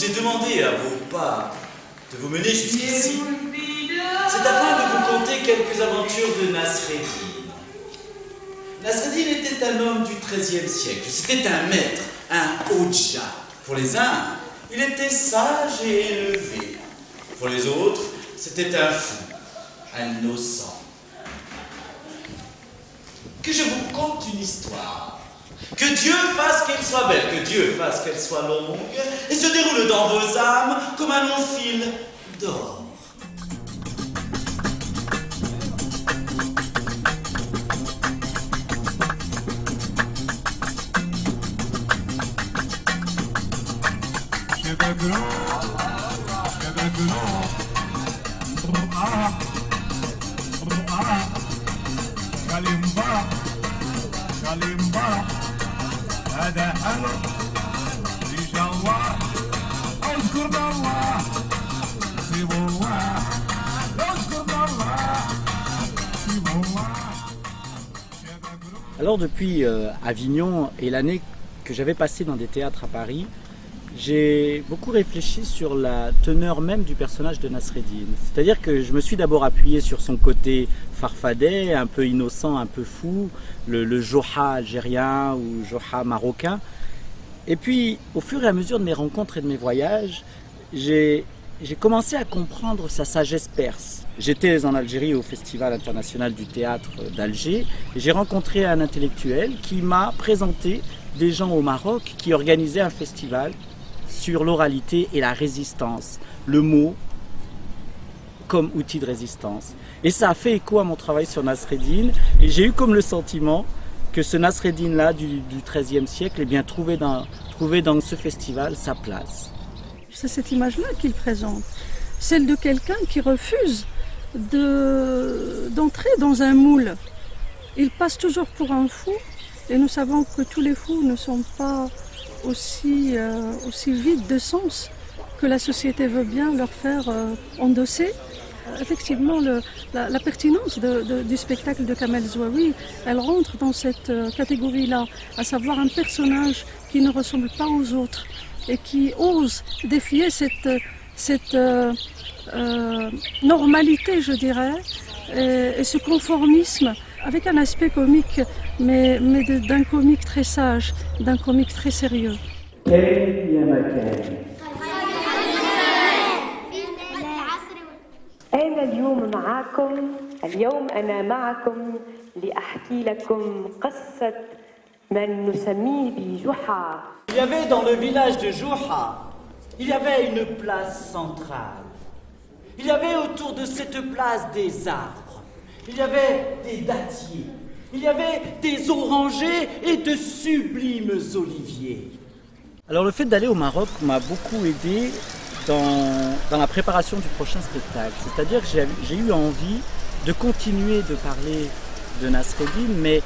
j'ai demandé à vos pas de vous mener jusqu'ici, c'est afin de vous conter quelques aventures de Nasreddin. Nasreddin était un homme du XIIIe siècle. C'était un maître, un Hodja. Pour les uns, il était sage et élevé. Pour les autres, c'était un fou, un innocent. Que je vous conte une histoire. Que Dieu fasse qu'elle soit belle, que Dieu fasse qu'elle soit longue, et se déroule dans vos âmes comme un long fil d'or. Alors depuis Avignon et l'année que j'avais passée dans des théâtres à Paris, j'ai beaucoup réfléchi sur la teneur même du personnage de Nasreddin. C'est-à-dire que je me suis d'abord appuyé sur son côté farfadet, un peu innocent, un peu fou, le Joha algérien ou Joha marocain. Et puis, au fur et à mesure de mes rencontres et de mes voyages, j'ai commencé à comprendre sa sagesse perse. J'étais en Algérie au Festival international du théâtre d'Alger et j'ai rencontré un intellectuel qui m'a présenté des gens au Maroc qui organisaient un festival sur l'oralité et la résistance, le mot comme outil de résistance. Et ça a fait écho à mon travail sur Nasreddin et j'ai eu comme le sentiment que ce Nasreddin-là du XIIIe siècle eh bien, trouvait dans ce festival sa place. C'est cette image-là qu'il présente, celle de quelqu'un qui refuse d'entrer dans un moule. Il passe toujours pour un fou et nous savons que tous les fous ne sont pas aussi vides de sens que la société veut bien leur faire endosser. Effectivement, la pertinence du spectacle de Kamel Zouaoui, elle rentre dans cette catégorie-là, à savoir un personnage qui ne ressemble pas aux autres et qui ose défier cette normalité, je dirais, et ce conformisme avec un aspect comique, mais d'un comique très sage, d'un comique très sérieux. أنا اليوم معاكم اليوم أنا معكم لأحكي لكم قصة من نسميه بجحا. Il y avait dans le village de Joha, il y avait une place centrale. Il y avait autour de cette place des arbres. Il y avait des dattiers. Il y avait des orangers et de sublimes oliviers. Alors le fait d'aller au Maroc m'a beaucoup aidé dans la préparation du prochain spectacle. C'est-à-dire que j'ai eu envie de continuer de parler de Nasreddin, mais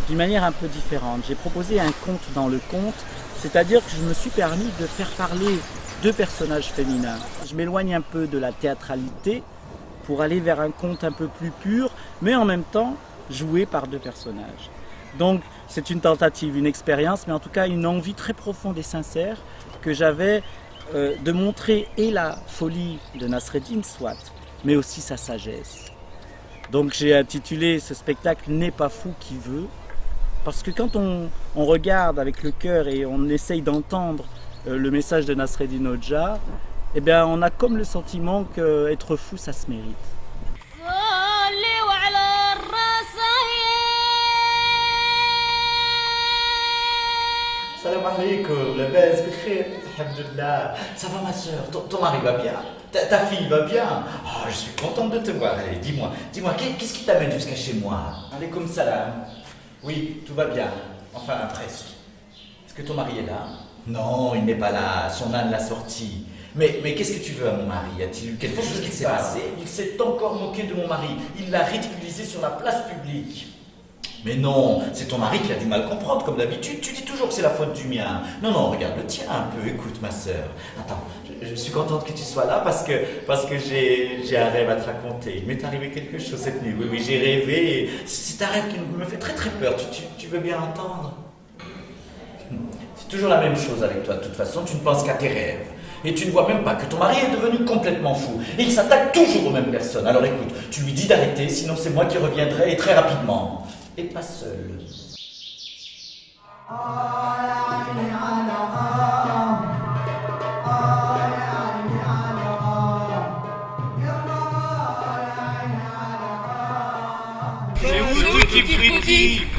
d'une manière un peu différente. J'ai proposé un conte dans le conte, c'est-à-dire que je me suis permis de faire parler deux personnages féminins. Je m'éloigne un peu de la théâtralité pour aller vers un conte un peu plus pur, mais en même temps joué par deux personnages. Donc c'est une tentative, une expérience, mais en tout cas une envie très profonde et sincère que j'avais de montrer et la folie de Nasreddin, soit, mais aussi sa sagesse. Donc j'ai intitulé ce spectacle « N'est pas fou qui veut », parce que quand on regarde avec le cœur et on essaye d'entendre le message de Nasreddin Hodja, eh bien on a comme le sentiment qu'être fou, ça se mérite. Salam alaikum, la belle, alhamdulillah. Ça va ma soeur, ton mari va bien, ta fille va bien. Oh, je suis contente de te voir. Allez, dis-moi, qu'est-ce qui t'amène jusqu'à chez moi? Alaikum salam. Oui, tout va bien, enfin presque. Est-ce que ton mari est là? Non, il n'est pas là, son âne l'a sorti. Mais qu'est-ce que tu veux à mon mari? Y a-t-il eu quelque chose qui s'est passé? Il s'est encore moqué de mon mari, il l'a ridiculisé sur la place publique. Mais non, c'est ton mari qui a du mal comprendre, comme d'habitude. Tu dis toujours que c'est la faute du mien. Non, regarde le tien un peu. Écoute, ma sœur. Attends, je suis contente que tu sois là parce que j'ai un rêve à te raconter. Il m'est arrivé quelque chose cette nuit. Oui, j'ai rêvé. C'est un rêve qui me fait très très peur. Tu veux bien entendre? C'est toujours la même chose avec toi. De toute façon, tu ne penses qu'à tes rêves. Et tu ne vois même pas que ton mari est devenu complètement fou. Et il s'attaque toujours aux mêmes personnes. Alors écoute, tu lui dis d'arrêter, sinon c'est moi qui reviendrai et très rapidement. Et pas seul. C'est vous, tutti frutti.